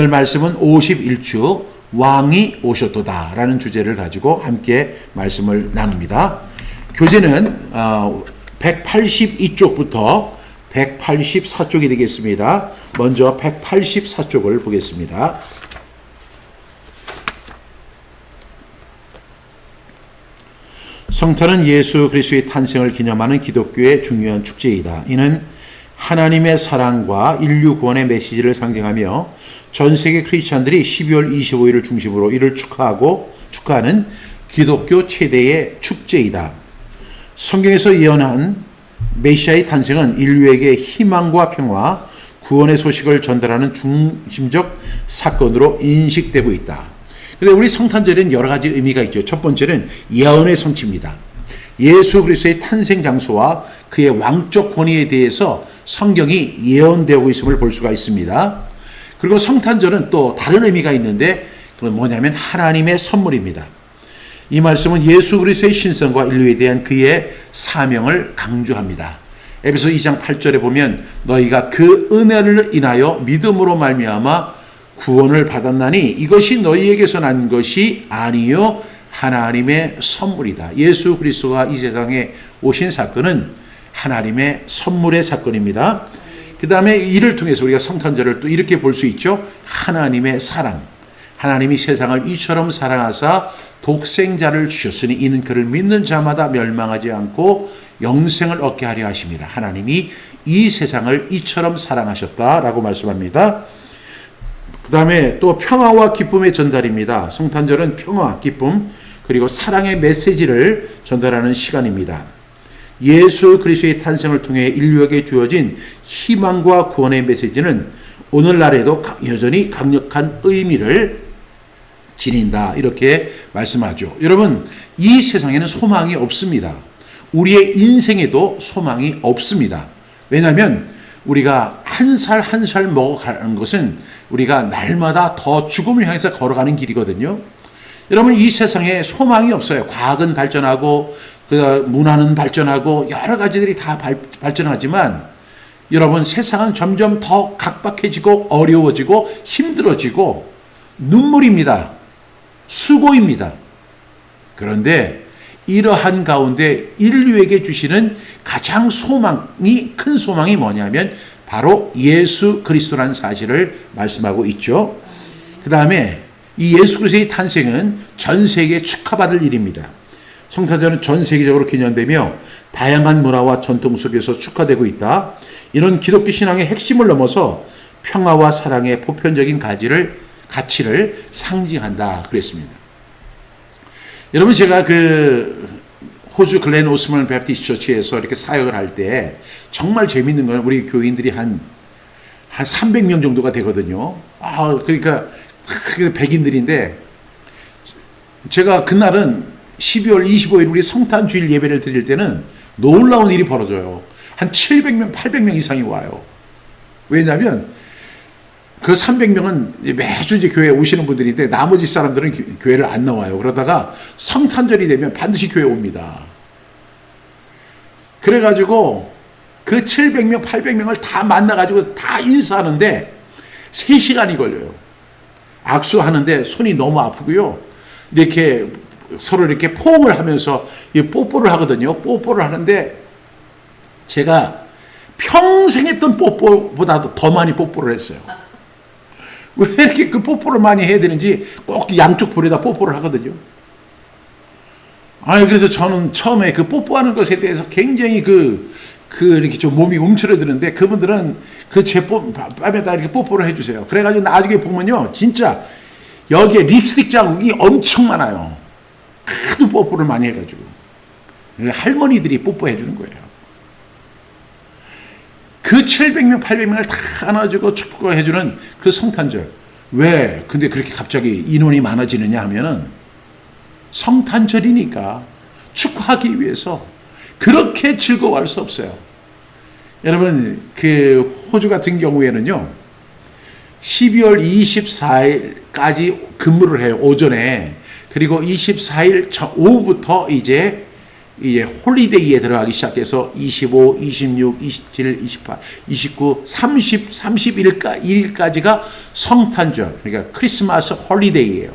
오늘 말씀은 51주 왕이 오셨도다 라는 주제를 가지고 함께 말씀을 나눕니다. 교재는 182쪽부터 184쪽이 되겠습니다. 먼저 184쪽을 보겠습니다. 성탄은 예수 그리스도의 탄생을 기념하는 기독교의 중요한 축제이다. 이는 하나님의 사랑과 인류 구원의 메시지를 상징하며 전 세계 크리스찬들이 12월 25일을 중심으로 이를 축하하는 기독교 최대의 축제이다. 성경에서 예언한 메시아의 탄생은 인류에게 희망과 평화, 구원의 소식을 전달하는 중심적 사건으로 인식되고 있다. 그런데 우리 성탄절에는 여러 가지 의미가 있죠. 첫 번째는 예언의 성취입니다. 예수 그리스도의 탄생 장소와 그의 왕적 권위에 대해서 성경이 예언되고 있음을 볼 수가 있습니다. 그리고 성탄절은 또 다른 의미가 있는데 그건 뭐냐면 하나님의 선물입니다. 이 말씀은 예수 그리스도의 신성과 인류에 대한 그의 사명을 강조합니다. 에베소 2장 8절에 보면 너희가 그 은혜를 인하여 믿음으로 말미암아 구원을 받았나니 이것이 너희에게서 난 것이 아니요 하나님의 선물이다. 예수 그리스도가 이 세상에 오신 사건은 하나님의 선물의 사건입니다. 그 다음에 이를 통해서 우리가 성탄절을 또 이렇게 볼 수 있죠. 하나님의 사랑. 하나님이 세상을 이처럼 사랑하사 독생자를 주셨으니 이는 그를 믿는 자마다 멸망하지 않고 영생을 얻게 하려 하심이라. 하나님이 이 세상을 이처럼 사랑하셨다라고 말씀합니다. 그 다음에 또 평화와 기쁨의 전달입니다. 성탄절은 평화, 기쁨, 그리고 사랑의 메시지를 전달하는 시간입니다. 예수 그리스도의 탄생을 통해 인류에게 주어진 희망과 구원의 메시지는 오늘날에도 여전히 강력한 의미를 지닌다. 이렇게 말씀하죠. 여러분, 이 세상에는 소망이 없습니다. 우리의 인생에도 소망이 없습니다. 왜냐하면 우리가 한 살 한 살 먹어가는 것은 우리가 날마다 더 죽음을 향해서 걸어가는 길이거든요. 여러분, 이 세상에 소망이 없어요. 과학은 발전하고 문화는 발전하고 여러 가지들이 다 발전하지만 여러분, 세상은 점점 더 각박해지고 어려워지고 힘들어지고 눈물입니다. 수고입니다. 그런데 이러한 가운데 인류에게 주시는 가장 큰 소망이 뭐냐면 바로 예수 그리스도라는 사실을 말씀하고 있죠. 그 다음에 이 예수 그리스도의 탄생은 전 세계에 축하받을 일입니다. 성탄절은 전 세계적으로 기념되며 다양한 문화와 전통 속에서 축하되고 있다. 이런 기독교 신앙의 핵심을 넘어서 평화와 사랑의 보편적인 가치를 상징한다 그랬습니다. 여러분, 제가 호주 글렌 오스먼 베프티스트 처치에서 이렇게 사역을 할 때 정말 재밌는 건 우리 교인들이 한 300명 정도가 되거든요. 그러니까 백인들인데 제가 그날은 12월 25일 우리 성탄 주일 예배를 드릴 때는 놀라운 일이 벌어져요. 한 700명, 800명 이상이 와요. 왜냐하면 그 300명은 매주 이제 교회에 오시는 분들인데 나머지 사람들은 교회를 안 나와요. 그러다가 성탄절이 되면 반드시 교회에 옵니다. 그래가지고 그 700명, 800명을 다 만나가지고 다 인사하는데 3시간이 걸려요. 악수하는데 손이 너무 아프고요. 이렇게 서로 이렇게 포옹을 하면서 뽀뽀를 하거든요. 뽀뽀를 하는데 제가 평생 했던 뽀뽀보다도 더 많이 뽀뽀를 했어요. 왜 이렇게 그 뽀뽀를 많이 해야 되는지 꼭 양쪽 볼에다 뽀뽀를 하거든요. 그래서 저는 처음에 그 뽀뽀하는 것에 대해서 굉장히 이렇게 좀 몸이 움츠러드는데 그분들은 제 뺨에다 이렇게 뽀뽀를 해주세요. 그래가지고 나중에 보면요. 진짜 여기에 립스틱 자국이 엄청 많아요. 하도 뽀뽀를 많이 해가지고. 할머니들이 뽀뽀해주는 거예요. 그 700명, 800명을 다 안아주고 축복해주는 그 성탄절. 왜? 근데 그렇게 갑자기 인원이 많아지느냐 하면은 성탄절이니까 축하하기 위해서 그렇게 즐거워할 수 없어요. 여러분, 호주 같은 경우에는요, 12월 24일까지 근무를 해요, 오전에. 그리고 24일 오후부터 이제 이제 홀리데이에 들어가기 시작해서 25, 26, 27, 28, 29, 30, 31일까지가 성탄절, 그러니까 크리스마스 홀리데이예요.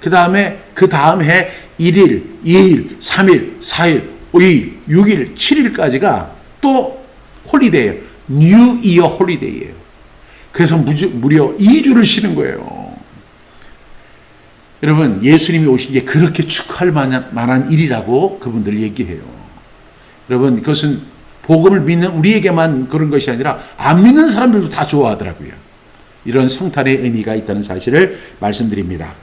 그 다음에 그 다음 해 1일, 2일, 3일, 4일, 5일, 6일, 7일까지가 또 홀리데이예요. 뉴 이어 홀리데이예요. 그래서 무려 2주를 쉬는 거예요. 여러분, 예수님이 오신 게 그렇게 축하할 만한 일이라고 그분들 얘기해요. 여러분, 그것은 복음을 믿는 우리에게만 그런 것이 아니라 안 믿는 사람들도 다 좋아하더라고요. 이런 성탄의 의미가 있다는 사실을 말씀드립니다.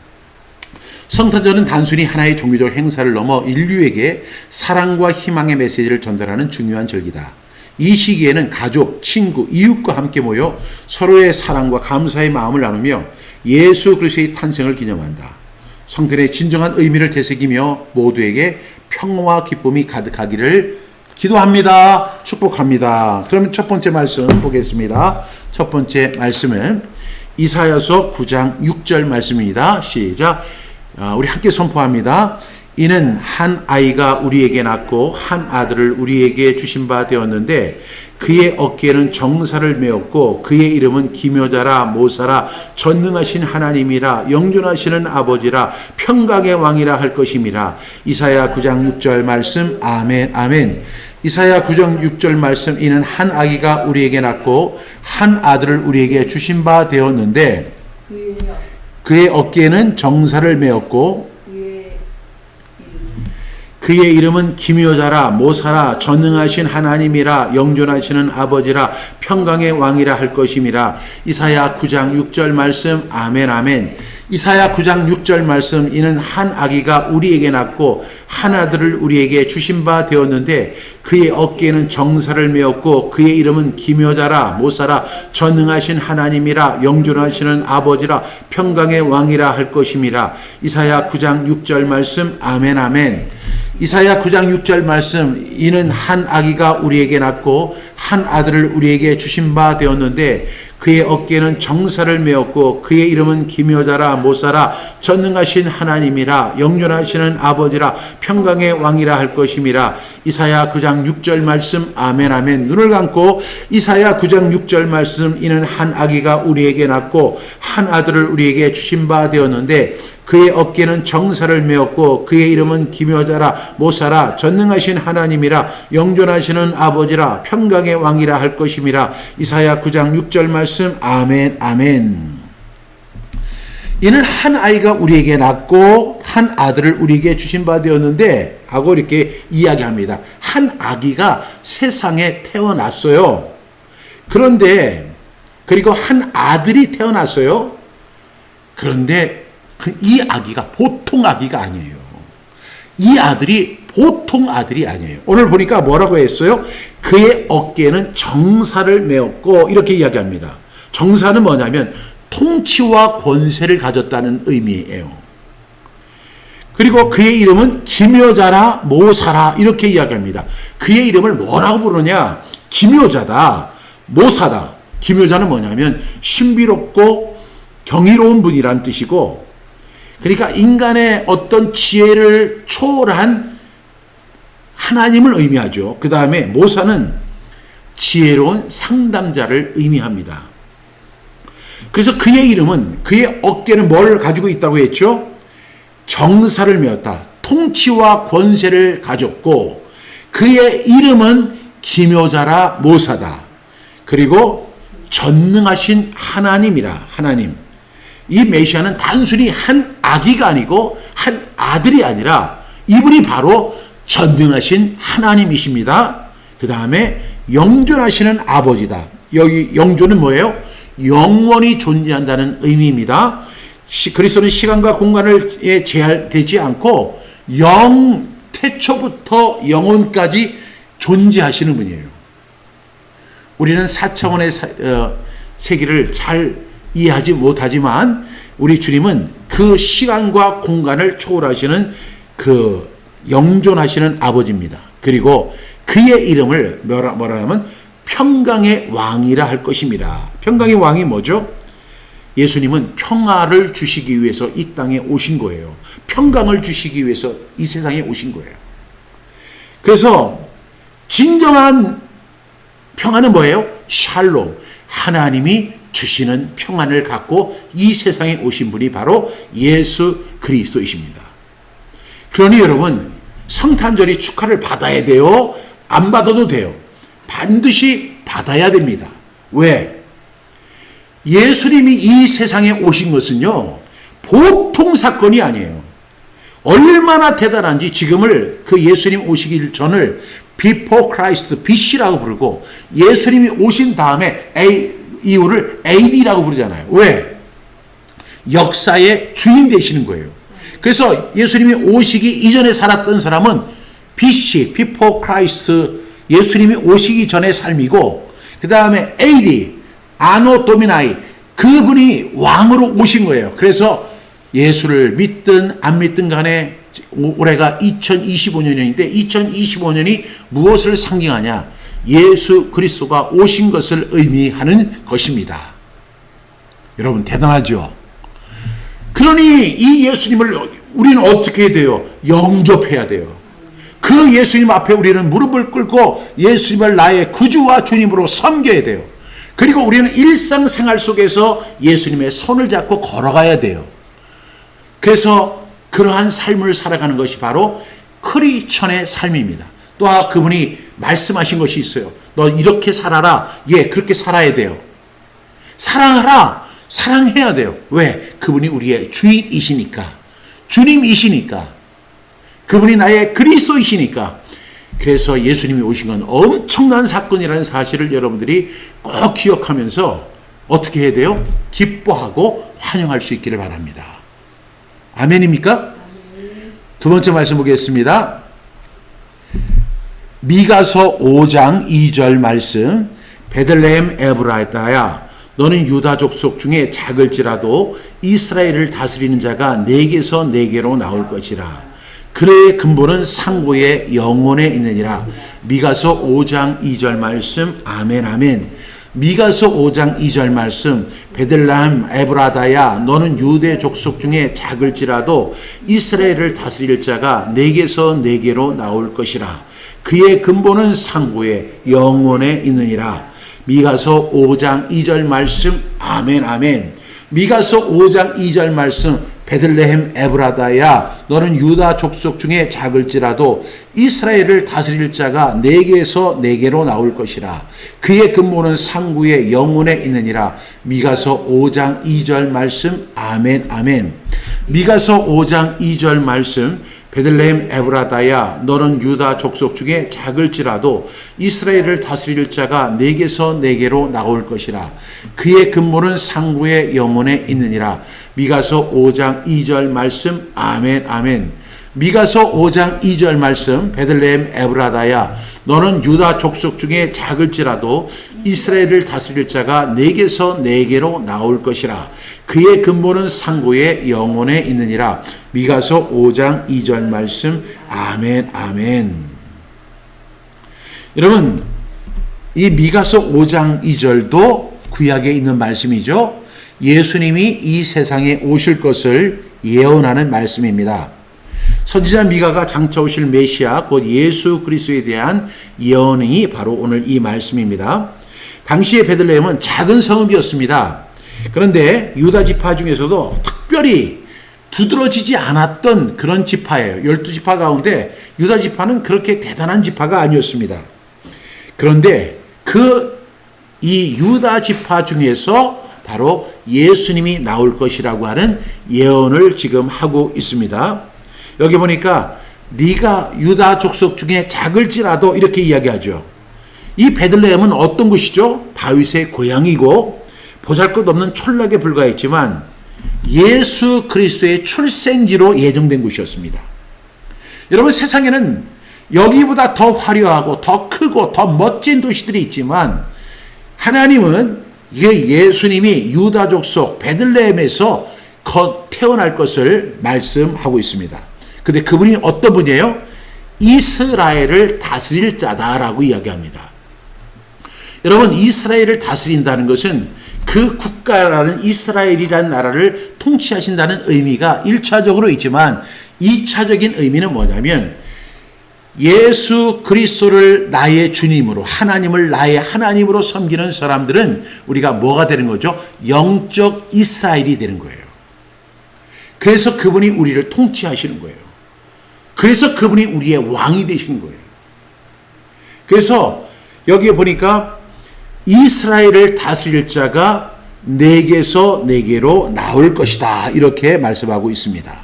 성탄절은 단순히 하나의 종교적 행사를 넘어 인류에게 사랑과 희망의 메시지를 전달하는 중요한 절기다. 이 시기에는 가족, 친구, 이웃과 함께 모여 서로의 사랑과 감사의 마음을 나누며 예수 그리스도의 탄생을 기념한다. 성탄의 진정한 의미를 되새기며 모두에게 평화와 기쁨이 가득하기를 기도합니다. 축복합니다. 그러면 첫 번째 말씀 보겠습니다. 첫 번째 말씀은 이사야서 9장 6절 말씀입니다. 시작. 우리 함께 선포합니다. 이는 한 아이가 우리에게 낳고 한 아들을 우리에게 주신 바 되었는데 그의 어깨에는 정사를 메었고 그의 이름은 기묘자라 모사라 전능하신 하나님이라 영존하시는 아버지라 평강의 왕이라 할 것임이라. 이사야 9장 6절 말씀. 아멘 아멘. 이사야 9장 6절 말씀. 이는 한 아기가 우리에게 낳고 한 아들을 우리에게 주신 바 되었는데 그의 어깨에는 정사를 메었고 그의 이름은 기묘자라 모사라 전능하신 하나님이라 영존하시는 아버지라 평강의 왕이라 할 것임이라. 이사야 9장 6절 말씀. 아멘 아멘. 이사야 9장 6절 말씀. 이는 한 아기가 우리에게 낳고 한 아들을 우리에게 주신 바 되었는데 그의 어깨에는 정사를 메었고 그의 이름은 기묘자라 모사라 전능하신 하나님이라 영존하시는 아버지라 평강의 왕이라 할 것임이라. 이사야 9장 6절 말씀. 아멘 아멘. 이사야 9장 6절 말씀. 이는 한 아기가 우리에게 낳고 한 아들을 우리에게 주신 바 되었는데 그의 어깨에는 정사를 메었고 그의 이름은 기묘자라 모사라 전능하신 하나님이라 영존하시는 아버지라 평강의 왕이라 할 것임이라. 이사야 9장 6절 말씀. 아멘 아멘. 눈을 감고 이사야 9장 6절 말씀. 이는 한 아기가 우리에게 낳고 한 아들을 우리에게 주신 바 되었는데 그의 어깨는 정사를 메었고 그의 이름은 기묘자라 모사라 전능하신 하나님이라 영존하시는 아버지라 평강의 왕이라 할 것임이라. 이사야 9장 6절 말씀. 아멘 아멘. 이는 한 아이가 우리에게 낳고 한 아들을 우리에게 주신 바 되었는데 하고 이렇게 이야기합니다. 한 아기가 세상에 태어났어요. 그런데 그리고 한 아들이 태어났어요. 그런데 이 아기가 보통 아기가 아니에요. 이 아들이 보통 아들이 아니에요. 오늘 보니까 뭐라고 했어요? 그의 어깨에는 정사를 메었고 이렇게 이야기합니다. 정사는 뭐냐면 통치와 권세를 가졌다는 의미예요. 그리고 그의 이름은 기묘자라 모사라 이렇게 이야기합니다. 그의 이름을 뭐라고 부르냐? 기묘자다, 모사다. 기묘자는 뭐냐면 신비롭고 경이로운 분이라는 뜻이고, 그러니까 인간의 어떤 지혜를 초월한 하나님을 의미하죠. 그 다음에 모사는 지혜로운 상담자를 의미합니다. 그래서 그의 이름은, 그의 어깨는 뭘 가지고 있다고 했죠? 정사를 메었다. 통치와 권세를 가졌고, 그의 이름은 기묘자라 모사다. 그리고 전능하신 하나님이라. 하나님. 이 메시아는 단순히 한 아기가 아니고 한 아들이 아니라 이분이 바로 전능하신 하나님이십니다. 그 다음에 영존하시는 아버지다. 여기 영존은 뭐예요? 영원히 존재한다는 의미입니다. 그리스도는 시간과 공간에 제한되지 않고 태초부터 영혼까지 존재하시는 분이에요. 우리는 4차원의 세계를 잘 이해하지 못하지만 우리 주님은 그 시간과 공간을 초월하시는 그 영존하시는 아버지입니다. 그리고 그의 이름을 뭐라 하면 평강의 왕이라 할 것입니다. 평강의 왕이 뭐죠? 예수님은 평화를 주시기 위해서 이 땅에 오신 거예요. 평강을 주시기 위해서 이 세상에 오신 거예요. 그래서 진정한 평안은 뭐예요? 샬롬. 하나님이 주시는 평안을 갖고 이 세상에 오신 분이 바로 예수 그리스도이십니다. 그러니 여러분, 성탄절이 축하를 받아야 돼요? 안 받아도 돼요? 반드시 받아야 됩니다. 왜? 예수님이 이 세상에 오신 것은요, 보통 사건이 아니에요. 얼마나 대단한지 지금을 그 예수님 오시기 전을 Before Christ, BC라고 부르고 예수님이 오신 다음에 이후를 AD라고 부르잖아요. 왜? 역사의 주인 되시는 거예요. 그래서 예수님이 오시기 이전에 살았던 사람은 BC, Before Christ, 예수님이 오시기 전의 삶이고, 그 다음에 AD, 아노 도미나이, 그분이 왕으로 오신 거예요. 그래서 예수를 믿든 안 믿든 간에 올해가 2025년인데 2025년이 무엇을 상징하냐? 예수 그리스도가 오신 것을 의미하는 것입니다. 여러분 대단하죠? 그러니 이 예수님을 우리는 어떻게 해야 돼요? 영접해야 돼요. 그 예수님 앞에 우리는 무릎을 꿇고 예수님을 나의 구주와 주님으로 섬겨야 돼요. 그리고 우리는 일상생활 속에서 예수님의 손을 잡고 걸어가야 돼요. 그래서 그러한 삶을 살아가는 것이 바로 크리스천의 삶입니다. 또 그분이 말씀하신 것이 있어요. 너 이렇게 살아라. 예, 그렇게 살아야 돼요. 사랑하라. 사랑해야 돼요. 왜? 그분이 우리의 주인이시니까. 주님이시니까. 그분이 나의 그리스도이시니까. 그래서 예수님이 오신 건 엄청난 사건이라는 사실을 여러분들이 꼭 기억하면서 어떻게 해야 돼요? 기뻐하고 환영할 수 있기를 바랍니다. 아멘입니까? 두 번째 말씀 보겠습니다. 미가서 5장 2절 말씀. 베들레헴 에브라다야, 너는 유다 족속 중에 작을지라도 이스라엘을 다스리는 자가 네게서 네게로 나올 것이라. 그의 근본은 상고의 영혼에 있느니라. 미가서 5장 2절 말씀. 아멘 아멘. 미가서 5장 2절 말씀. 베들레헴 에브라다야, 너는 유대 족속 중에 작을지라도 이스라엘을 다스릴 자가 네게서 네게로 나올 것이라. 그의 근본은 상고의 영혼에 있느니라. 미가서 5장 2절 말씀. 아멘 아멘. 미가서 5장 2절 말씀. 베들레헴 에브라다야, 너는 유다 족속 중에 작을지라도 이스라엘을 다스릴 자가 네게서 네게로 나올 것이라. 그의 근본은 상구의 영혼에 있느니라. 미가서 5장 2절 말씀. 아멘 아멘. 미가서 5장 2절 말씀. 베들레헴 에브라다야, 너는 유다 족속 중에 작을지라도 이스라엘을 다스릴 자가 네게서 네게로 나올 것이라. 그의 근본은 상구의 영혼에 있느니라. 미가서 5장 2절 말씀. 아멘 아멘. 미가서 5장 2절 말씀. 베들레헴 에브라다야, 너는 유다 족속 중에 작을지라도 이스라엘을 다스릴 자가 네게서 네게로 나올 것이라. 그의 근본은 상고의 영혼에 있느니라. 미가서 5장 2절 말씀. 아멘 아멘. 여러분, 이 미가서 5장 2절도 구약에 있는 말씀이죠. 예수님이 이 세상에 오실 것을 예언하는 말씀입니다. 선지자 미가가 장차 오실 메시아 곧 예수 그리스도에 대한 예언이 바로 오늘 이 말씀입니다. 당시의 베들레헴은 작은 성읍이었습니다. 그런데 유다 지파 중에서도 특별히 두드러지지 않았던 그런 지파예요. 12지파 가운데 유다 지파는 그렇게 대단한 지파가 아니었습니다. 그런데 이 유다 지파 중에서 바로 예수님이 나올 것이라고 하는 예언을 지금 하고 있습니다. 여기 보니까 네가 유다 족속 중에 작을지라도 이렇게 이야기하죠. 이 베들레헴은 어떤 곳이죠? 다윗의 고향이고 보잘것없는 촌락에 불과했지만 예수 그리스도의 출생지로 예정된 곳이었습니다. 여러분, 세상에는 여기보다 더 화려하고 더 크고 더 멋진 도시들이 있지만 하나님은 예수님이 유다 족속 베들레헴에서 태어날 것을 말씀하고 있습니다. 근데 그분이 어떤 분이에요? 이스라엘을 다스릴 자다라고 이야기합니다. 여러분, 이스라엘을 다스린다는 것은 그 국가라는 이스라엘이라는 나라를 통치하신다는 의미가 1차적으로 있지만 2차적인 의미는 뭐냐면 예수 그리스도를 나의 주님으로, 하나님을 나의 하나님으로 섬기는 사람들은 우리가 뭐가 되는 거죠? 영적 이스라엘이 되는 거예요. 그래서 그분이 우리를 통치하시는 거예요. 그래서 그분이 우리의 왕이 되시는 거예요. 그래서 여기에 보니까 이스라엘을 다스릴 자가 내게서 내게로 나올 것이다, 이렇게 말씀하고 있습니다.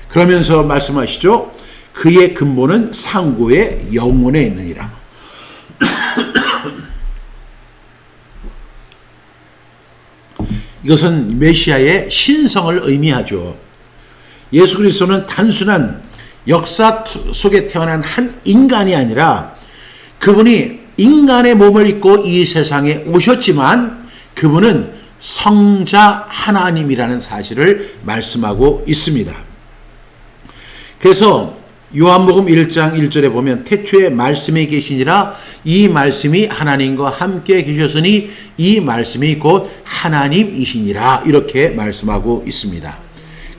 그러면서 말씀하시죠. 그의 근본은 상고의 영혼에 있느니라. 이것은 메시아의 신성을 의미하죠. 예수 그리스도는 단순한 역사 속에 태어난 한 인간이 아니라 그분이 인간의 몸을 입고 이 세상에 오셨지만 그분은 성자 하나님이라는 사실을 말씀하고 있습니다. 그래서 요한복음 1장 1절에 보면 태초에 말씀이 계시니라, 이 말씀이 하나님과 함께 계셨으니 이 말씀이 곧 하나님이시니라, 이렇게 말씀하고 있습니다.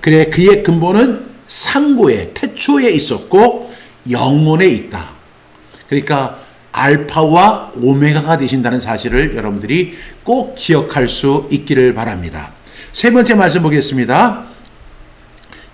그래 그의 근본은 상고에, 태초에 있었고 영혼에 있다. 그러니까 알파와 오메가가 되신다는 사실을 여러분들이 꼭 기억할 수 있기를 바랍니다. 세 번째 말씀 보겠습니다.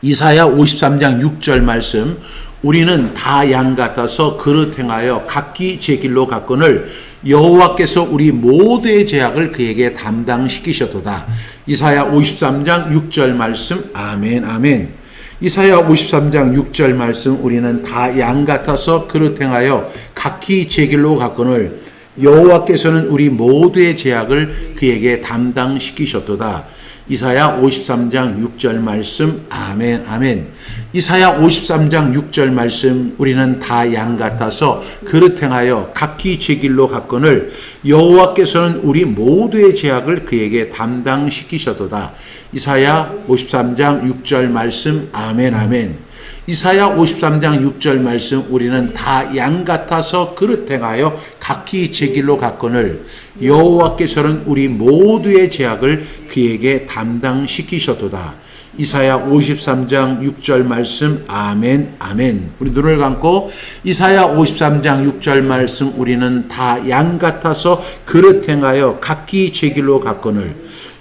이사야 53장 6절 말씀. 우리는 다 양 같아서 그릇 행하여 각기 제 길로 갔거늘 여호와께서 우리 모두의 죄악을 그에게 담당시키셨도다. 이사야 53장 6절 말씀. 아멘, 아멘. 이사야 53장 6절 말씀. 우리는 다 양 같아서 그릇 행하여 각기 제 길로 갔거늘 여호와께서는 우리 모두의 죄악을 그에게 담당시키셨도다. 이사야 53장 6절 말씀. 아멘, 아멘. 이사야 53장 6절 말씀. 우리는 다 양 같아서 그릇 행하여 각기 제 길로 갔거늘 여호와께서는 우리 모두의 죄악을 그에게 담당시키셨도다. 이사야 53장 6절 말씀. 아멘, 아멘. 이사야 53장 6절 말씀. 우리는 다 양 같아서 그릇 행하여 각기 제 길로 갔거늘 여호와께서는 우리 모두의 죄악을 그에게 담당시키셨도다. 이사야 53장 6절 말씀. 아멘, 아멘. 우리 눈을 감고 이사야 53장 6절 말씀. 우리는 다 양 같아서 그릇 행하여 각기 제 길로 갔거늘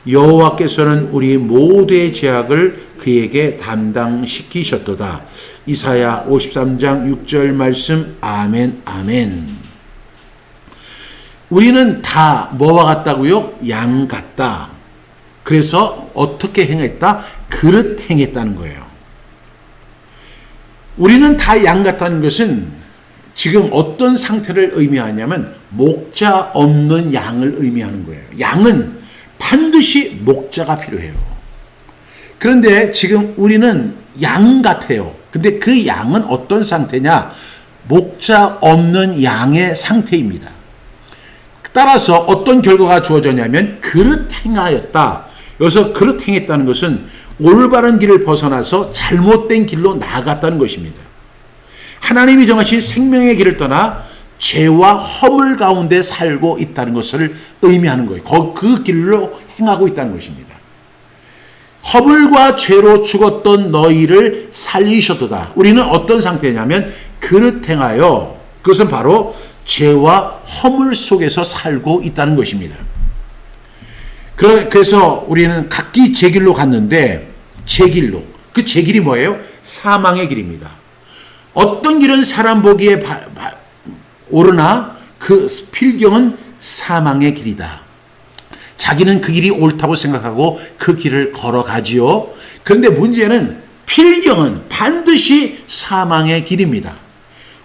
여호와께서는 우리 모두의 죄악을 그에게 담당시키셨도다. 이사야 53장 6절 말씀. 아멘, 아멘. 우리는 다 뭐와 같다고요? 양 같다. 그래서 어떻게 행했다? 그릇 행했다는 거예요. 우리는 다 양 같다는 것은 지금 어떤 상태를 의미하냐면 목자 없는 양을 의미하는 거예요. 양은 반드시 목자가 필요해요. 그런데 지금 우리는 양 같아요. 근데 그 양은 어떤 상태냐? 목자 없는 양의 상태입니다. 따라서 어떤 결과가 주어졌냐면 그릇 행하였다. 여기서 그릇 행했다는 것은 올바른 길을 벗어나서 잘못된 길로 나아갔다는 것입니다. 하나님이 정하신 생명의 길을 떠나 죄와 허물 가운데 살고 있다는 것을 의미하는 거예요. 그 길로 행하고 있다는 것입니다. 허물과 죄로 죽었던 너희를 살리셨도다. 우리는 어떤 상태냐면 그릇 행하여, 그것은 바로 죄와 허물 속에서 살고 있다는 것입니다. 그래서 우리는 각기 제 길로 갔는데, 제 길로, 그 제 길이 뭐예요? 사망의 길입니다. 어떤 길은 사람 보기에 오르나 그 필경은 사망의 길이다. 자기는 그 길이 옳다고 생각하고 그 길을 걸어가지요. 그런데 문제는 필경은 반드시 사망의 길입니다.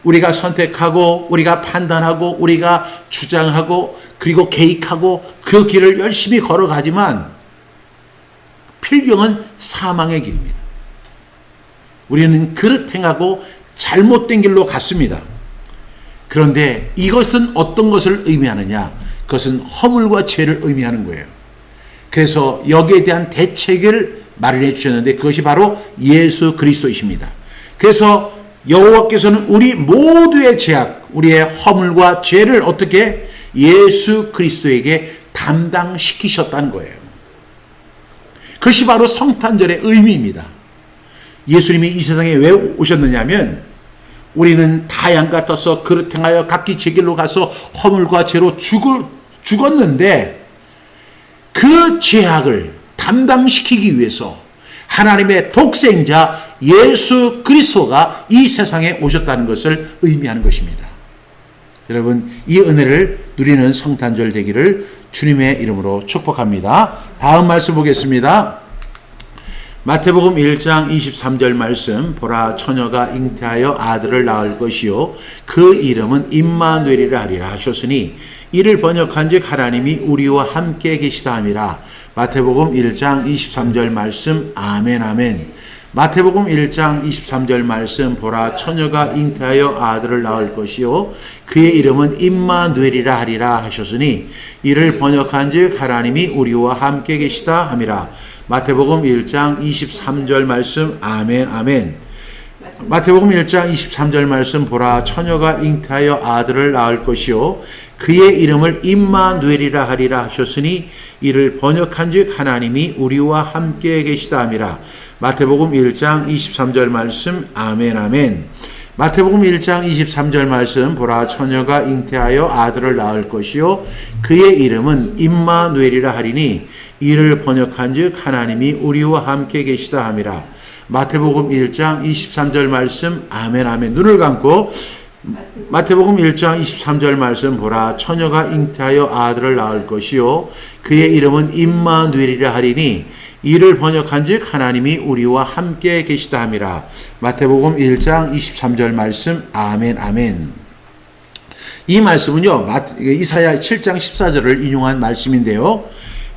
우리가 선택하고 우리가 판단하고 우리가 주장하고 그리고 계획하고 그 길을 열심히 걸어가지만 필경은 사망의 길입니다. 우리는 그릇 행하고 잘못된 길로 갔습니다. 그런데 이것은 어떤 것을 의미하느냐? 그것은 허물과 죄를 의미하는 거예요. 그래서 여기에 대한 대책을 마련해 주셨는데 그것이 바로 예수 그리스도이십니다. 그래서 여호와께서는 우리 모두의 죄악, 우리의 허물과 죄를 어떻게 예수 그리스도에게 담당시키셨다는 거예요. 그것이 바로 성탄절의 의미입니다. 예수님이 이 세상에 왜 오셨느냐면 우리는 타양 같아서 그릇 행하여 각기 제 길로 가서 허물과 죄로 죽었는데 그 죄악을 담당시키기 위해서 하나님의 독생자 예수 그리스도가 이 세상에 오셨다는 것을 의미하는 것입니다. 여러분, 이 은혜를 누리는 성탄절 되기를 주님의 이름으로 축복합니다. 다음 말씀 보겠습니다. 마태복음 1장 23절 말씀, 보라 처녀가 잉태하여 아들을 낳을 것이요 그 이름은 임마누엘이라 하리라 하셨으니 이를 번역한즉 하나님이 우리와 함께 계시다 함이라. 마태복음 1장 23절 말씀, 아멘 아멘. 마태복음 1장 23절 말씀, 보라 처녀가 잉태하여 아들을 낳을 것이요 그의 이름은 임마누엘이라 하리라 하셨으니 이를 번역한즉 하나님이 우리와 함께 계시다 함이라. 마태복음 1장 23절 말씀, 아멘 아멘. 마태복음 1장 23절 말씀, 보라 처녀가 잉태하여 아들을 낳을 것이요 그의 이름을 임마누엘이라 하리라 하셨으니 이를 번역한즉 하나님이 우리와 함께 계시다 함이라. 마태복음 1장 23절 말씀, 아멘 아멘. 마태복음 1장 23절 말씀, 보라 처녀가 잉태하여 아들을 낳을 것이요 그의 이름은 임마누엘이라 하리니 이를 번역한즉 하나님이 우리와 함께 계시다 함이라. 마태복음 1장 23절 말씀, 아멘 아멘. 눈을 감고 마태복음 1장 23절 말씀, 보라 처녀가 잉태하여 아들을 낳을 것이요 그의 이름은 임마누엘이라 하리니 이를 번역한즉 하나님이 우리와 함께 계시다 함이라. 마태복음 1장 23절 말씀, 아멘 아멘. 이 말씀은요 이사야 7장 14절을 인용한 말씀인데요,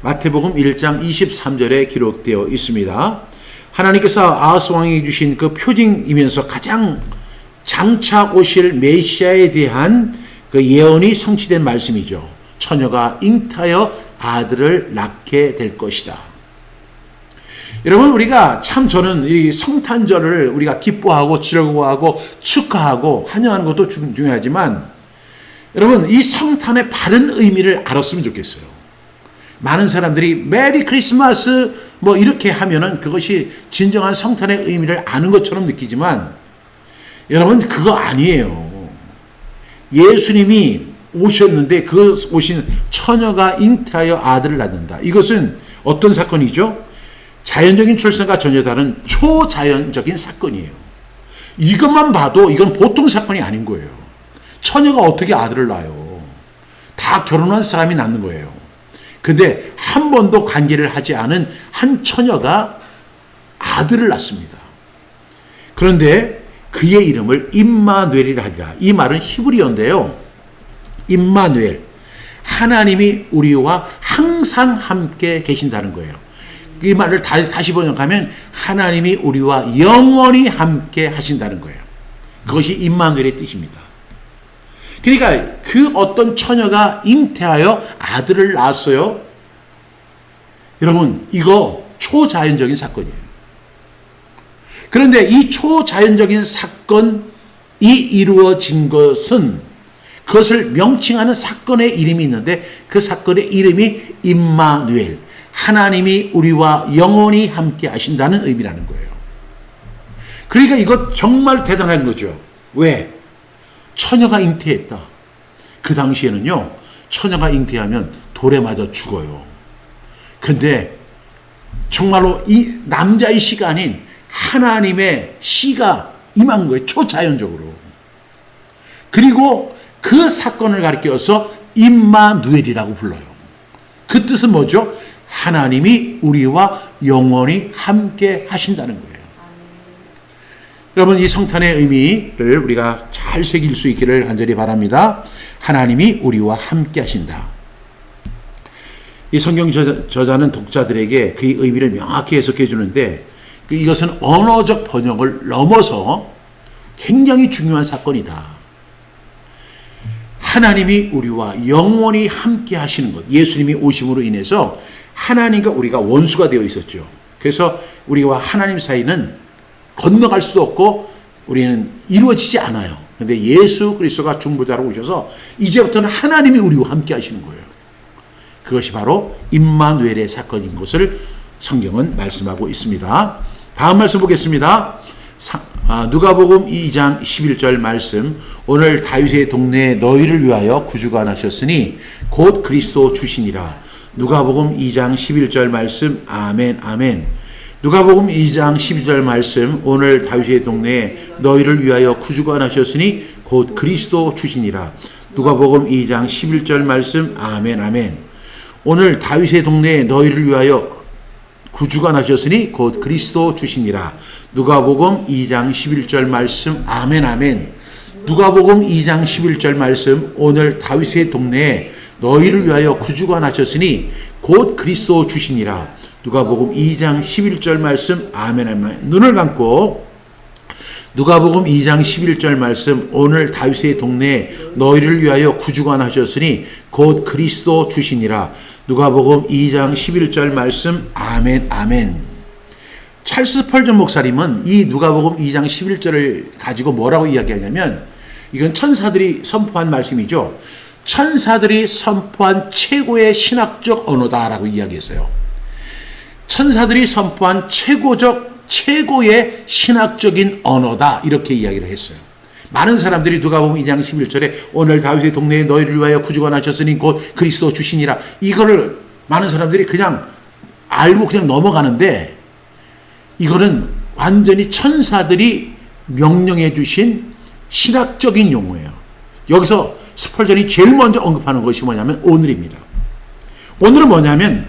마태복음 1장 23절에 기록되어 있습니다. 하나님께서 아하스 왕에게 주신 그 표징이면서 가장 장차 오실 메시아에 대한 그 예언이 성취된 말씀이죠. 처녀가 잉태하여 아들을 낳게 될 것이다. 여러분, 우리가 참 저는 이 성탄절을 우리가 기뻐하고 즐거워하고 축하하고 환영하는 것도 중요하지만 여러분, 이 성탄의 바른 의미를 알았으면 좋겠어요. 많은 사람들이 메리 크리스마스 뭐 이렇게 하면은 그것이 진정한 성탄의 의미를 아는 것처럼 느끼지만 여러분, 그거 아니에요. 예수님이 오셨는데 그 오신 처녀가 잉태하여 아들을 낳는다. 이것은 어떤 사건이죠? 자연적인 출산과 전혀 다른 초자연적인 사건이에요. 이것만 봐도 이건 보통 사건이 아닌 거예요. 처녀가 어떻게 아들을 낳아요? 다 결혼한 사람이 낳는 거예요. 근데 한 번도 관계를 하지 않은 한 처녀가 아들을 낳습니다. 그런데 그의 이름을 임마누엘이라 하리라. 이 말은 히브리어인데요, 임마누엘, 하나님이 우리와 항상 함께 계신다는 거예요. 이 말을 다시 번역하면 하나님이 우리와 영원히 함께 하신다는 거예요. 그것이 임마누엘의 뜻입니다. 그러니까 그 어떤 처녀가 잉태하여 아들을 낳았어요. 여러분, 이거 초자연적인 사건이에요. 그런데 이 초자연적인 사건이 이루어진 것은 그것을 명칭하는 사건의 이름이 있는데 그 사건의 이름이 임마누엘, 하나님이 우리와 영원히 함께 하신다는 의미라는 거예요. 그러니까 이거 정말 대단한 거죠. 왜? 처녀가 잉태했다. 그 당시에는요, 처녀가 잉태하면 돌에 맞아 죽어요. 근데 정말로 이 남자의 씨가 아닌 하나님의 씨가 임한 거예요. 초자연적으로. 그리고 그 사건을 가리켜서 임마누엘이라고 불러요. 그 뜻은 뭐죠? 하나님이 우리와 영원히 함께 하신다는 거예요. 여러분, 이 성탄의 의미를 우리가 잘 새길 수 있기를 간절히 바랍니다. 하나님이 우리와 함께 하신다. 이 성경 저자는 독자들에게 그 의미를 명확히 해석해 주는데 이것은 언어적 번역을 넘어서 굉장히 중요한 사건이다. 하나님이 우리와 영원히 함께 하시는 것. 예수님이 오심으로 인해서 하나님과 우리가 원수가 되어 있었죠. 그래서 우리와 하나님 사이는 건너갈 수도 없고 우리는 이루어지지 않아요. 그런데 예수 그리스도가 중보자로 오셔서 이제부터는 하나님이 우리와 함께 하시는 거예요. 그것이 바로 임마누엘의 사건인 것을 성경은 말씀하고 있습니다. 다음 말씀 보겠습니다. 누가복음 2장 11절 말씀, 오늘 다윗의 동네에 너희를 위하여 구주가 나셨으니 곧 그리스도 주시니라. 누가복음 2장 11절 말씀. 아멘 아멘. 누가복음 2장 12절 말씀, 오늘 다윗의 동네에 너희를 위하여 구주가 나셨으니 곧 그리스도 주시니라. 누가복음 2장 11절 말씀. 아멘 아멘. 오늘 다윗의 동네에 너희를 위하여 구주가 나셨으니 곧 그리스도 주시니라. 누가복음 2장 11절 말씀. 아멘 아멘. 누가복음 2장 11절 말씀, 오늘 다윗의 동네에 너희를 위하여 구주가 나셨으니 곧 그리스도 주시니라. 누가복음 2장 11절 말씀. 아멘 아멘. 눈을 감고 누가복음 2장 11절 말씀, 오늘 다윗의 동네에 너희를 위하여 구주가 나셨으니 곧 그리스도 주시니라. 누가복음 2장 11절 말씀. 아멘 아멘. 찰스 스펄전 목사님은 이 누가복음 2장 11절을 가지고 뭐라고 이야기하냐면, 이건 천사들이 선포한 말씀이죠. 천사들이 선포한 최고의 신학적 언어다라고 이야기했어요. 천사들이 선포한 최고의 신학적인 언어다, 이렇게 이야기를 했어요. 많은 사람들이 누가복음 2장 11절에 오늘 다윗의 동네에 너희를 위하여 구주가 나셨으니 곧 그리스도 주시니라, 이거를 많은 사람들이 그냥 알고 그냥 넘어가는데, 이거는 완전히 천사들이 명령해 주신 신학적인 용어예요. 여기서 스펄전이 제일 먼저 언급하는 것이 뭐냐면 오늘입니다. 오늘은 뭐냐면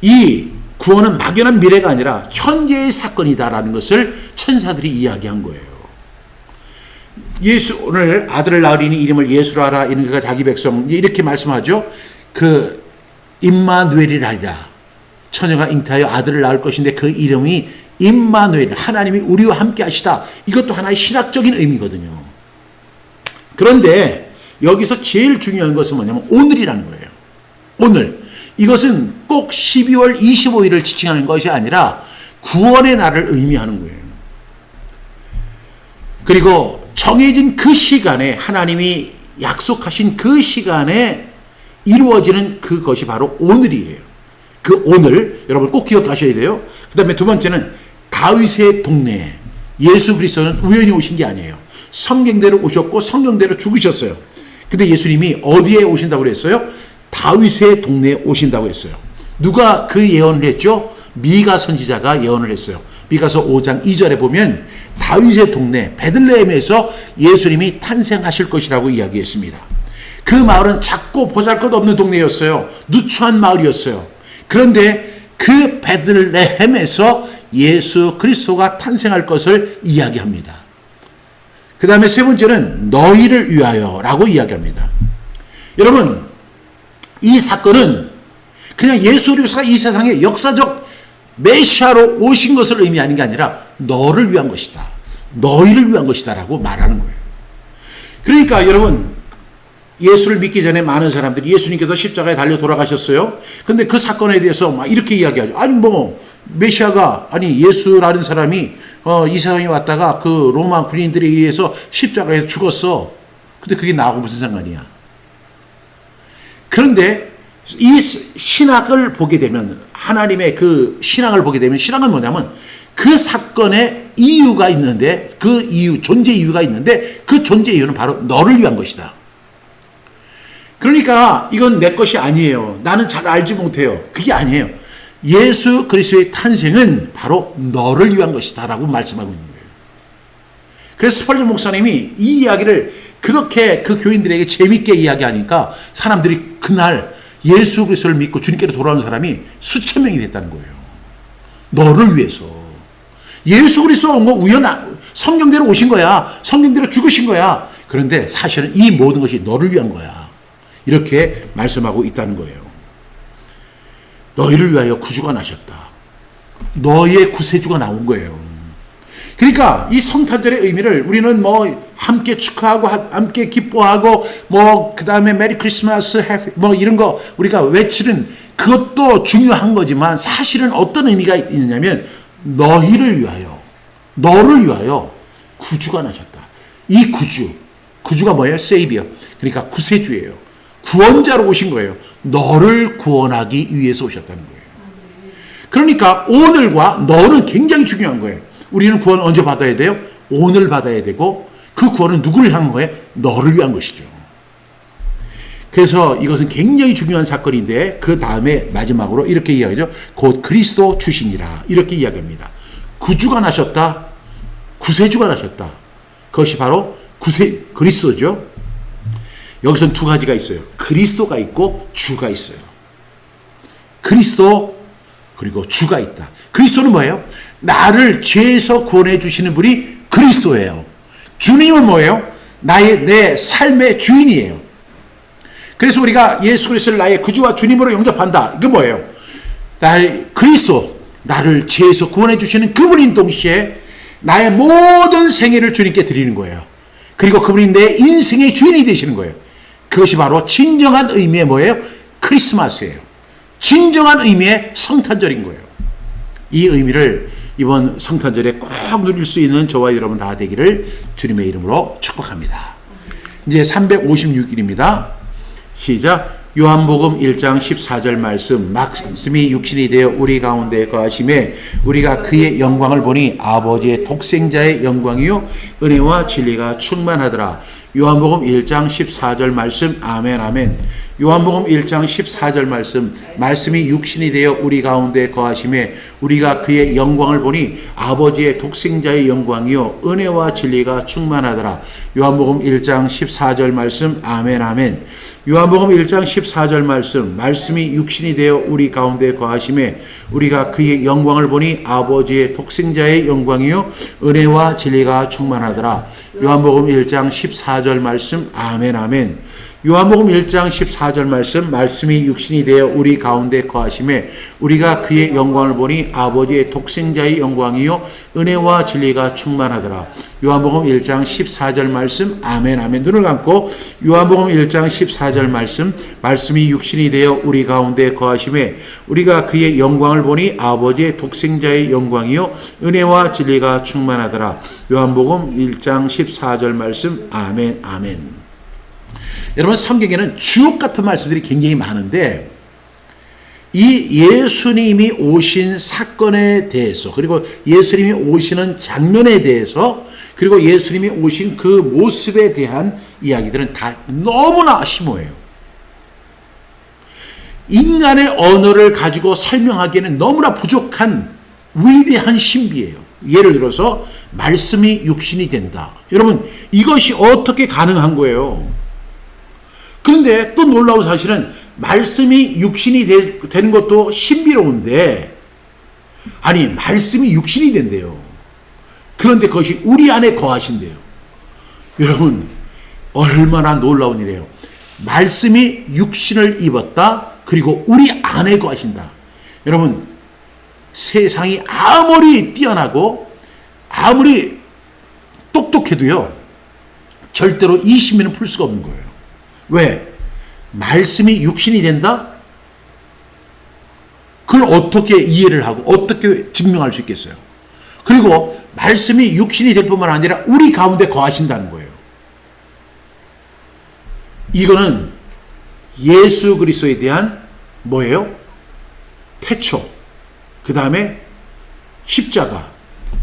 이 구원은 막연한 미래가 아니라 현재의 사건이다라는 것을 천사들이 이야기한 거예요. 예수, 오늘 아들을 낳으리니 이름을 예수로 하라. 이는 그가 자기 백성, 이렇게 말씀하죠. 그 임마누엘이라리라. 처녀가 잉태하여 아들을 낳을 것인데 그 이름이 임마누엘, 하나님이 우리와 함께 하시다. 이것도 하나의 신학적인 의미거든요. 그런데 여기서 제일 중요한 것은 뭐냐면 오늘이라는 거예요. 오늘. 이것은 꼭 12월 25일을 지칭하는 것이 아니라 구원의 날을 의미하는 거예요. 그리고 정해진 그 시간에, 하나님이 약속하신 그 시간에 이루어지는 그것이 바로 오늘이에요. 그 오늘 여러분 꼭 기억하셔야 돼요. 그 다음에 두 번째는 다윗의 동네에 예수 그리스도는 우연히 오신 게 아니에요. 성경대로 오셨고 성경대로 죽으셨어요. 근데 예수님이 어디에 오신다고 그랬어요? 다윗의 동네에 오신다고 했어요. 누가 그 예언을 했죠? 미가 선지자가 예언을 했어요. 미가서 5장 2절에 보면 다윗의 동네 베들레헴에서 예수님이 탄생하실 것이라고 이야기했습니다. 그 마을은 작고 보잘것없는 동네였어요. 누추한 마을이었어요. 그런데 그 베들레헴에서 예수 그리스도가 탄생할 것을 이야기합니다. 그 다음에 세 번째는 너희를 위하여라고 이야기합니다. 여러분, 이 사건은 그냥 예수 그리스도가 이 세상에 역사적 메시아로 오신 것을 의미하는 게 아니라 너를 위한 것이다. 너희를 위한 것이다 라고 말하는 거예요. 그러니까 여러분, 예수를 믿기 전에 많은 사람들이 예수님께서 십자가에 달려 돌아가셨어요. 근데 그 사건에 대해서 막 이렇게 이야기하죠. 아니 메시아가, 아니 예수라는 사람이 이 세상에 왔다가 그 로마 군인들에 의해서 십자가에서 죽었어. 근데 그게 나하고 무슨 상관이야? 그런데 이 신학을 보게 되면, 하나님의 그 신앙을 보게 되면, 신앙은 뭐냐면 그 사건에 이유가 있는데, 그 이유, 존재 이유가 있는데 그 존재 이유는 바로 너를 위한 것이다. 그러니까 이건 내 것이 아니에요. 나는 잘 알지 못해요. 그게 아니에요. 예수 그리스도의 탄생은 바로 너를 위한 것이다 라고 말씀하고 있는 거예요. 그래서 스펄전 목사님이 이 이야기를 그렇게 그 교인들에게 재밌게 이야기하니까 사람들이 그날 예수 그리스도를 믿고 주님께로 돌아온 사람이 수천 명이 됐다는 거예요. 너를 위해서. 예수 그리스도가 온 거 성경대로 오신 거야. 성경대로 죽으신 거야. 그런데 사실은 이 모든 것이 너를 위한 거야. 이렇게 말씀하고 있다는 거예요. 너희를 위하여 구주가 나셨다. 너의 구세주가 나온 거예요. 그러니까 이 성탄절의 의미를 우리는 함께 축하하고 함께 기뻐하고 그 다음에 메리 크리스마스 해피 이런 거 우리가 외치는 그것도 중요한 거지만, 사실은 어떤 의미가 있느냐면 너희를 위하여, 너를 위하여 구주가 나셨다. 이 구주가 뭐예요? 세이비어. 그러니까 구세주예요. 구원자로 오신 거예요. 너를 구원하기 위해서 오셨다는 거예요. 그러니까 오늘과 너는 굉장히 중요한 거예요. 우리는 구원 언제 받아야 돼요? 오늘 받아야 되고 그 구원은 누구를 향한 거예요? 너를 위한 것이죠. 그래서 이것은 굉장히 중요한 사건인데 그 다음에 마지막으로 이렇게 이야기하죠. 곧 그리스도 주시니라 이렇게 이야기합니다. 구주가 나셨다. 구세주가 나셨다. 그것이 바로 그리스도죠. 여기서는 두 가지가 있어요. 그리스도가 있고 주가 있어요. 그리스도 그리고 주가 있다. 그리스도는 뭐예요? 나를 죄에서 구원해 주시는 분이 그리스도예요. 주님은 뭐예요? 내 삶의 주인이에요. 그래서 우리가 예수 그리스도를 나의 구주와 주님으로 영접한다. 이게 뭐예요? 그리스도, 나를 죄에서 구원해 주시는 그분인 동시에 나의 모든 생애를 주님께 드리는 거예요. 그리고 그분이 내 인생의 주인이 되시는 거예요. 그것이 바로 진정한 의미의 뭐예요? 크리스마스예요. 진정한 의미의 성탄절인 거예요. 이 의미를 이번 성탄절에 꼭 누릴 수 있는 저와 여러분 다 되기를 주님의 이름으로 축복합니다. 이제 356일입니다. 시작. 요한복음 1장 14절 말씀이 육신이 되어 우리 가운데 거하심에 우리가 그의 영광을 보니 아버지의 독생자의 영광이요 은혜와 진리가 충만하더라. 요한복음 1장 14절 말씀. 아멘 아멘. 요한복음 1장 14절 말씀이 육신이 되어 우리 가운데 거하심에 우리가 그의 영광을 보니 아버지의 독생자의 영광이요 은혜와 진리가 충만하더라. 요한복음 1장 14절 말씀. 아멘 아멘. 요한복음 1장 14절 말씀이 육신이 되어 우리 가운데 거하심에 우리가 그의 영광을 보니 아버지의 독생자의 영광이요 은혜와 진리가 충만하더라. 요한복음 1장 14절 말씀. 아멘 아멘. 요한복음 1장 14절 말씀이 육신이 되어 우리 가운데 거하심에 우리가 그의 영광을 보니 아버지의 독생자의 영광이요 은혜와 진리가 충만하더라. 요한복음 1장 14절 말씀. 아멘 아멘. 눈을 감고 요한복음 1장 14절 말씀이 육신이 되어 우리 가운데 거하심에 우리가 그의 영광을 보니 아버지의 독생자의 영광이요 은혜와 진리가 충만하더라. 요한복음 1장 14절 말씀. 아멘 아멘. 여러분, 성경에는 주옥 같은 말씀들이 굉장히 많은데 이 예수님이 오신 사건에 대해서, 그리고 예수님이 오시는 장면에 대해서, 그리고 예수님이 오신 그 모습에 대한 이야기들은 다 너무나 심오해요. 인간의 언어를 가지고 설명하기에는 너무나 부족한 위대한 신비예요. 예를 들어서 말씀이 육신이 된다. 여러분, 이것이 어떻게 가능한 거예요? 그런데 또 놀라운 사실은 말씀이 육신이 되는 것도 신비로운데, 아니 말씀이 육신이 된대요. 그런데 그것이 우리 안에 거하신대요. 여러분, 얼마나 놀라운 일이에요. 말씀이 육신을 입었다. 그리고 우리 안에 거하신다. 여러분, 세상이 아무리 뛰어나고 아무리 똑똑해도요 절대로 이 신비는 풀 수가 없는 거예요. 왜? 말씀이 육신이 된다? 그걸 어떻게 이해를 하고 어떻게 증명할 수 있겠어요? 그리고 말씀이 육신이 될 뿐만 아니라 우리 가운데 거하신다는 거예요. 이거는 예수 그리스도에 대한 뭐예요? 태초, 그 다음에 십자가,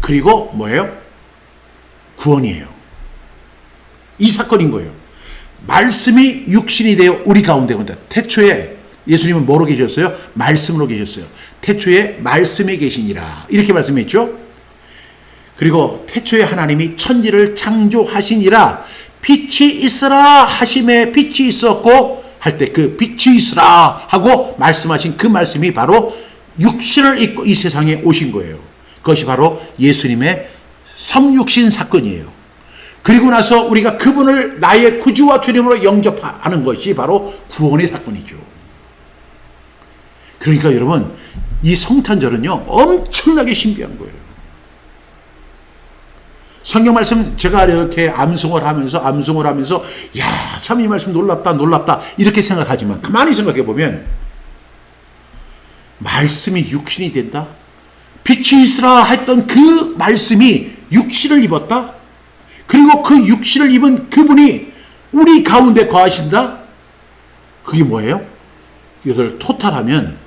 그리고 뭐예요? 구원이에요. 이 사건인 거예요. 말씀이 육신이 되어 우리 가운데 온다. 태초에 예수님은 뭐로 계셨어요? 말씀으로 계셨어요. 태초에 말씀에 계시니라. 이렇게 말씀했죠. 그리고 태초에 하나님이 천지를 창조하시니라. 빛이 있으라 하심에 빛이 있었고 할 때 그 빛이 있으라 하고 말씀하신 그 말씀이 바로 육신을 입고 이 세상에 오신 거예요. 그것이 바로 예수님의 성육신 사건이에요. 그리고 나서 우리가 그분을 나의 구주와 주님으로 영접하는 것이 바로 구원의 사건이죠. 그러니까 여러분, 이 성탄절은요 엄청나게 신비한 거예요. 성경 말씀 제가 이렇게 암송을 하면서 야, 참 이 말씀 놀랍다 이렇게 생각하지만 가만히 생각해 보면 말씀이 육신이 된다. 빛이 있으라 했던 그 말씀이 육신을 입었다. 그리고 그 육신을 입은 그분이 우리 가운데 거하신다? 그게 뭐예요? 이것을 토탈하면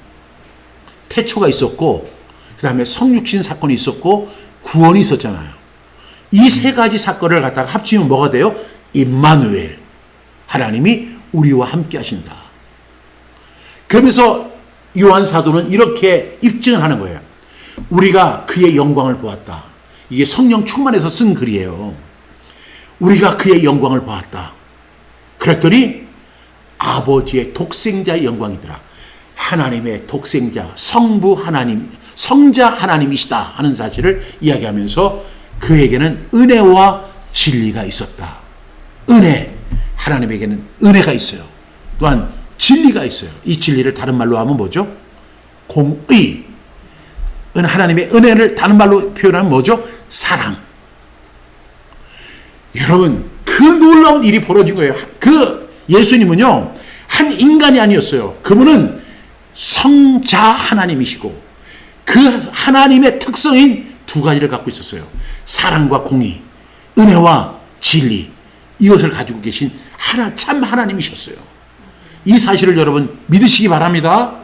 태초가 있었고, 그 다음에 성육신 사건이 있었고, 구원이 있었잖아요. 이 세 가지 사건을 갖다가 합치면 뭐가 돼요? 임마누엘. 하나님이 우리와 함께 하신다. 그러면서 요한 사도는 이렇게 입증을 하는 거예요. 우리가 그의 영광을 보았다. 이게 성령 충만해서 쓴 글이에요. 우리가 그의 영광을 보았다. 그랬더니 아버지의 독생자의 영광이더라. 하나님의 독생자, 성부 하나님, 성자 하나님이시다 하는 사실을 이야기하면서 그에게는 은혜와 진리가 있었다. 은혜, 하나님에게는 은혜가 있어요. 또한 진리가 있어요. 이 진리를 다른 말로 하면 뭐죠? 공의. 하나님의 은혜를 다른 말로 표현하면 뭐죠? 사랑. 여러분, 그 놀라운 일이 벌어진 거예요. 그 예수님은요, 한 인간이 아니었어요. 그분은 성자 하나님이시고 그 하나님의 특성인 두 가지를 갖고 있었어요. 사랑과 공의, 은혜와 진리. 이것을 가지고 계신 참 하나님이셨어요. 이 사실을 여러분 믿으시기 바랍니다.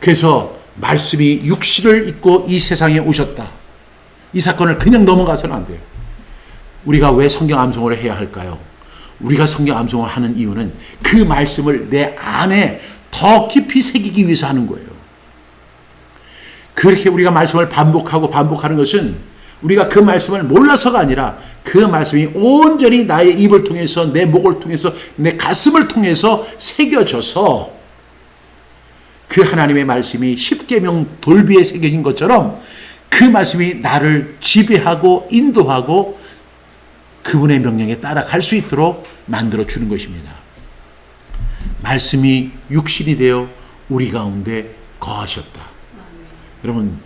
그래서 말씀이 육신을 입고 이 세상에 오셨다. 이 사건을 그냥 넘어가서는 안 돼요. 우리가 왜 성경 암송을 해야 할까요? 우리가 성경 암송을 하는 이유는 그 말씀을 내 안에 더 깊이 새기기 위해서 하는 거예요. 그렇게 우리가 말씀을 반복하고 반복하는 것은 우리가 그 말씀을 몰라서가 아니라 그 말씀이 온전히 나의 입을 통해서 내 목을 통해서 내 가슴을 통해서 새겨져서 그 하나님의 말씀이 십계명 돌비에 새겨진 것처럼 그 말씀이 나를 지배하고 인도하고 그분의 명령에 따라갈 수 있도록 만들어주는 것입니다. 말씀이 육신이 되어 우리 가운데 거하셨다. 여러분,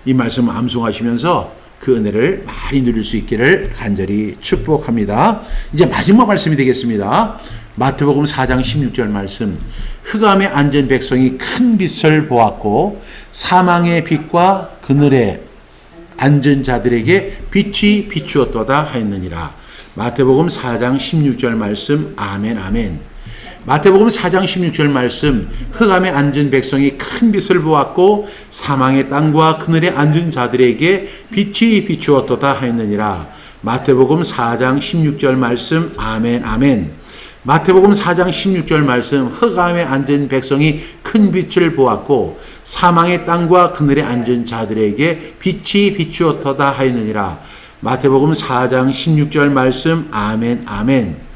이 말씀 암송하시면서 그 은혜를 많이 누릴 수 있기를 간절히 축복합니다. 이제 마지막 말씀이 되겠습니다. 마태복음 4장 16절 말씀. 흑암에 앉은 백성이 큰 빛을 보았고 사망의 빛과 그늘에 앉은 자들에게 빛이 비추었도다 하였느니라. 마태복음 4장 16절 말씀. 아멘 아멘. 마태복음 4장 16절 말씀. 흑암에 앉은 백성이 큰 빛을 보았고 사망의 땅과 그늘에 앉은 자들에게 빛이 비추었도다 하였느니라. 마태복음 4장 16절 말씀. 아멘 아멘. 마태복음 4장 16절 말씀. 흑암에 앉은 백성이 큰 빛을 보았고 사망의 땅과 그늘에 앉은 자들에게 빛이 비추었도다 하였느니라. 마태복음 4장 16절 말씀. 아멘 아멘.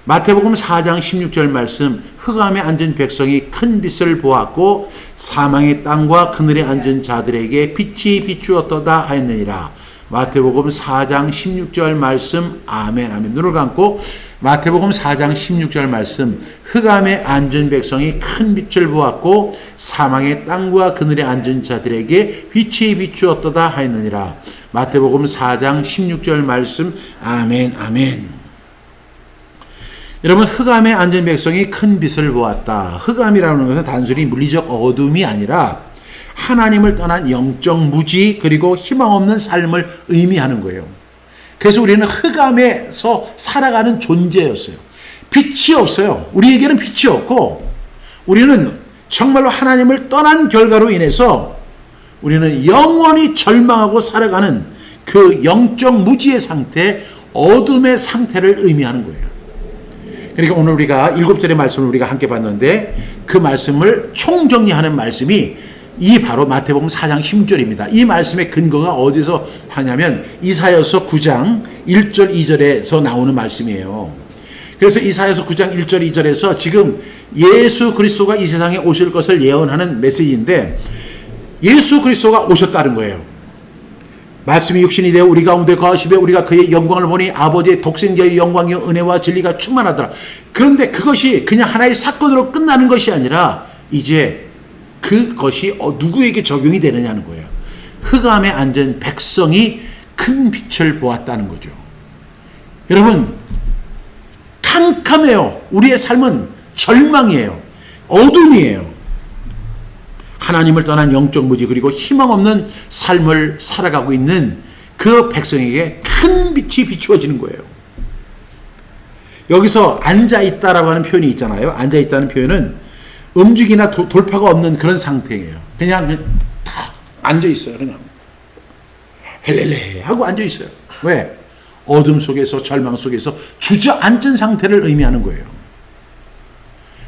마태복음 4장 16절 말씀. 흑암에 앉은 백성이 큰 빛을 보았고 사망의 땅과 그늘에 앉은 자들에게 빛이 비추었도다 하였느니라. 마태복음 4장 16절 말씀. 아멘 아멘. 눈을 감고 마태복음 4장 16절 말씀. 흑암에 앉은 백성이 큰 빛을 보았고 사망의 땅과 그늘에 앉은 자들에게 빛이 비추었도다 하였느니라. 마태복음 4장 16절 말씀. 아멘 아멘. 여러분, 흑암에 앉은 백성이 큰 빛을 보았다. 흑암이라는 것은 단순히 물리적 어둠이 아니라 하나님을 떠난 영적 무지 그리고 희망 없는 삶을 의미하는 거예요. 그래서 우리는 흑암에서 살아가는 존재였어요. 빛이 없어요. 우리에게는 빛이 없고 우리는 정말로 하나님을 떠난 결과로 인해서 우리는 영원히 절망하고 살아가는 그 영적 무지의 상태, 어둠의 상태를 의미하는 거예요. 그러니까 오늘 우리가 7절의 말씀을 우리가 함께 봤는데 그 말씀을 총정리하는 말씀이 이 바로 마태복음 4장 16절입니다. 이 말씀의 근거가 어디서 하냐면 이사야서 9장 1절 2절에서 나오는 말씀이에요. 그래서 이사야서 9장 1절 2절에서 지금 예수 그리스도가 이 세상에 오실 것을 예언하는 메시지인데 예수 그리스도가 오셨다는 거예요. 말씀이 육신이 되어 우리 가운데 거하시며 우리가 그의 영광을 보니 아버지의 독생자의 영광이요 은혜와 진리가 충만하더라. 그런데 그것이 그냥 하나의 사건으로 끝나는 것이 아니라 이제 그것이 누구에게 적용이 되느냐는 거예요. 흑암에 앉은 백성이 큰 빛을 보았다는 거죠. 여러분, 캄캄해요. 우리의 삶은 절망이에요. 어둠이에요. 하나님을 떠난 영적 무지 그리고 희망 없는 삶을 살아가고 있는 그 백성에게 큰 빛이 비추어지는 거예요. 여기서 앉아있다라고 하는 표현이 있잖아요. 앉아있다는 표현은 움직이나 돌파가 없는 그런 상태예요. 그냥 다 앉아있어요. 그냥 헬렐레 하고 앉아있어요. 왜? 어둠 속에서 절망 속에서 주저앉은 상태를 의미하는 거예요.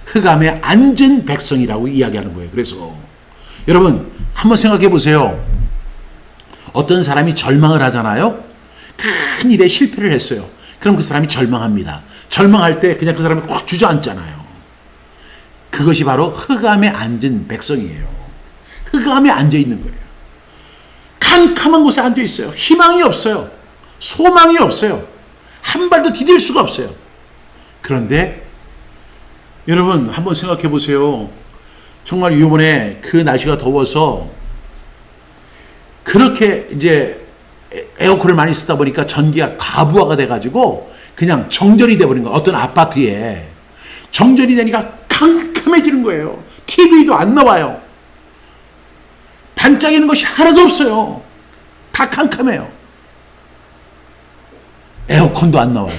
흑암에 앉은 백성이라고 이야기하는 거예요. 그래서 여러분 한번 생각해 보세요. 어떤 사람이 절망을 하잖아요. 큰 일에 실패를 했어요. 그럼 그 사람이 절망합니다. 절망할 때 그냥 그 사람이 확 주저앉잖아요. 그것이 바로 흑암에 앉은 백성이에요. 흑암에 앉아 있는 거예요. 캄캄한 곳에 앉아 있어요. 희망이 없어요. 소망이 없어요. 한 발도 디딜 수가 없어요. 그런데 여러분 한번 생각해 보세요. 정말 이번에 그 날씨가 더워서 그렇게 이제 에어컨을 많이 쓰다 보니까 전기가 과부하가 돼가지고 그냥 정전이 돼버린 거예요. 어떤 아파트에 정전이 되니까 캄캄해지는 거예요. TV도 안 나와요. 반짝이는 것이 하나도 없어요. 다 캄캄해요. 에어컨도 안 나와요.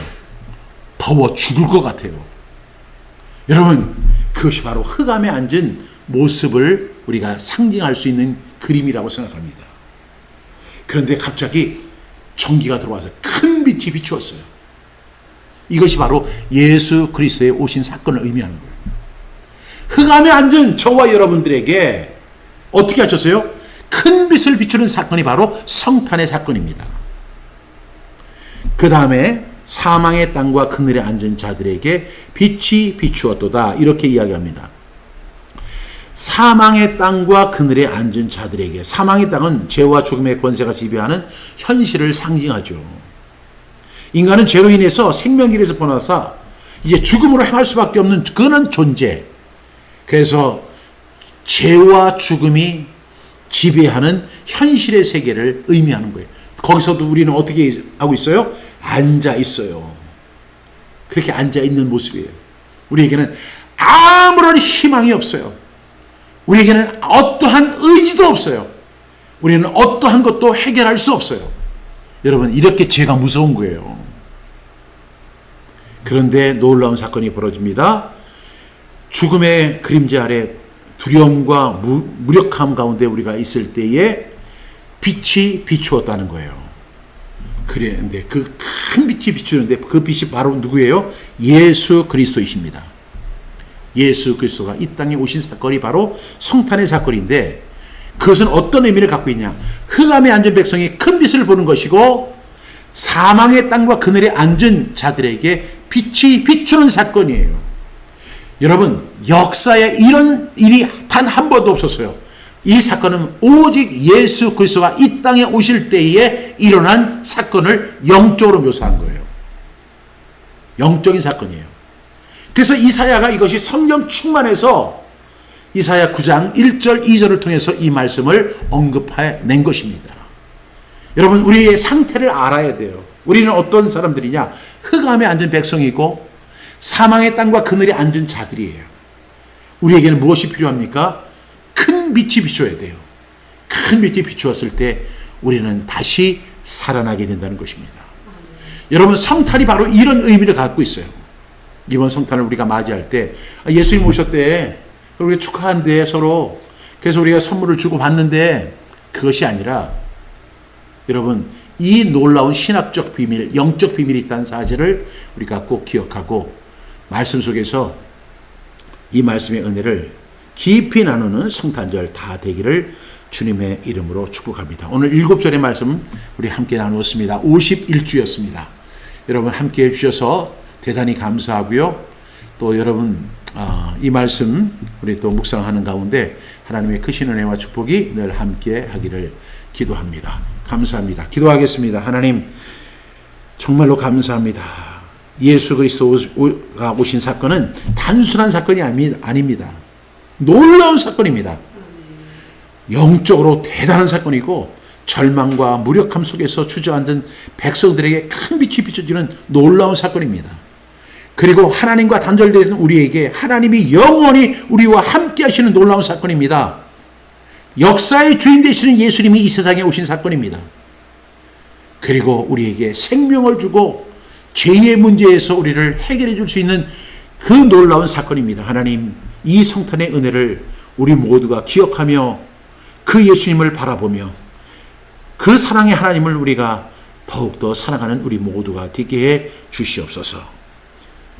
더워 죽을 것 같아요. 여러분 그것이 바로 흑암에 앉은 모습을 우리가 상징할 수 있는 그림이라고 생각합니다. 그런데 갑자기 전기가 들어와서 큰 빛이 비추었어요. 이것이 바로 예수 그리스도의 오신 사건을 의미하는 거예요. 흑암에 앉은 저와 여러분들에게 어떻게 하셨어요? 큰 빛을 비추는 사건이 바로 성탄의 사건입니다. 그 다음에 사망의 땅과 그늘에 앉은 자들에게 빛이 비추었도다. 이렇게 이야기합니다. 사망의 땅과 그늘에 앉은 자들에게, 사망의 땅은 죄와 죽음의 권세가 지배하는 현실을 상징하죠. 인간은 죄로 인해서 생명길에서 벗어나서 이제 죽음으로 행할 수밖에 없는 그런 존재. 그래서 죄와 죽음이 지배하는 현실의 세계를 의미하는 거예요. 거기서도 우리는 어떻게 하고 있어요? 앉아 있어요. 그렇게 앉아 있는 모습이에요. 우리에게는 아무런 희망이 없어요. 우리에게는 어떠한 의지도 없어요. 우리는 어떠한 것도 해결할 수 없어요. 여러분 이렇게 죄가 무서운 거예요. 그런데 놀라운 사건이 벌어집니다. 죽음의 그림자 아래 두려움과 무력함 가운데 우리가 있을 때에 빛이 비추었다는 거예요. 그런데 그 큰 빛이 비추는데 그 빛이 바로 누구예요? 예수 그리스도이십니다. 예수 그리스도가 이 땅에 오신 사건이 바로 성탄의 사건인데 그것은 어떤 의미를 갖고 있냐? 흑암에 앉은 백성이 큰 빛을 보는 것이고 사망의 땅과 그늘에 앉은 자들에게 빛이 비추는 사건이에요. 여러분 역사에 이런 일이 단 한 번도 없었어요. 이 사건은 오직 예수 그리스도가 이 땅에 오실 때에 일어난 사건을 영적으로 묘사한 거예요. 영적인 사건이에요. 그래서 이사야가 이것이 성령 충만해서 이사야 9장 1절 2절을 통해서 이 말씀을 언급해낸 것입니다. 여러분 우리의 상태를 알아야 돼요. 우리는 어떤 사람들이냐? 흑암에 앉은 백성이고 사망의 땅과 그늘에 앉은 자들이에요. 우리에게는 무엇이 필요합니까? 큰 빛이 비춰야 돼요. 큰 빛이 비추었을 때 우리는 다시 살아나게 된다는 것입니다. 여러분 성탄이 바로 이런 의미를 갖고 있어요. 이번 성탄을 우리가 맞이할 때 예수님 오셨대. 우리가 축하한대 서로. 그래서 우리가 선물을 주고 받는데 그것이 아니라 여러분 이 놀라운 신학적 비밀, 영적 비밀이 있다는 사실을 우리가 꼭 기억하고 말씀 속에서 이 말씀의 은혜를 깊이 나누는 성탄절 다 되기를 주님의 이름으로 축복합니다. 오늘 7절의 말씀 우리 함께 나누었습니다. 51주였습니다. 여러분 함께 해주셔서 대단히 감사하고요. 또 여러분 이 말씀 우리 또 묵상하는 가운데 하나님의 크신 은혜와 축복이 늘 함께 하기를 기도합니다. 감사합니다. 기도하겠습니다. 하나님 정말로 감사합니다. 예수 그리스도가 오신 사건은 단순한 사건이 아닙니다. 놀라운 사건입니다. 영적으로 대단한 사건이고 절망과 무력함 속에서 주저앉은 백성들에게 큰 빛이 비춰지는 놀라운 사건입니다. 그리고 하나님과 단절된 우리에게 하나님이 영원히 우리와 함께 하시는 놀라운 사건입니다. 역사의 주인 되시는 예수님이 이 세상에 오신 사건입니다. 그리고 우리에게 생명을 주고 죄의 문제에서 우리를 해결해 줄 수 있는 그 놀라운 사건입니다. 하나님 이 성탄의 은혜를 우리 모두가 기억하며 그 예수님을 바라보며 그 사랑의 하나님을 우리가 더욱더 살아가는 우리 모두가 되게 해 주시옵소서.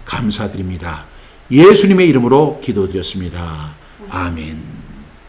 감사드립니다. 예수님의 이름으로 기도드렸습니다. 아멘.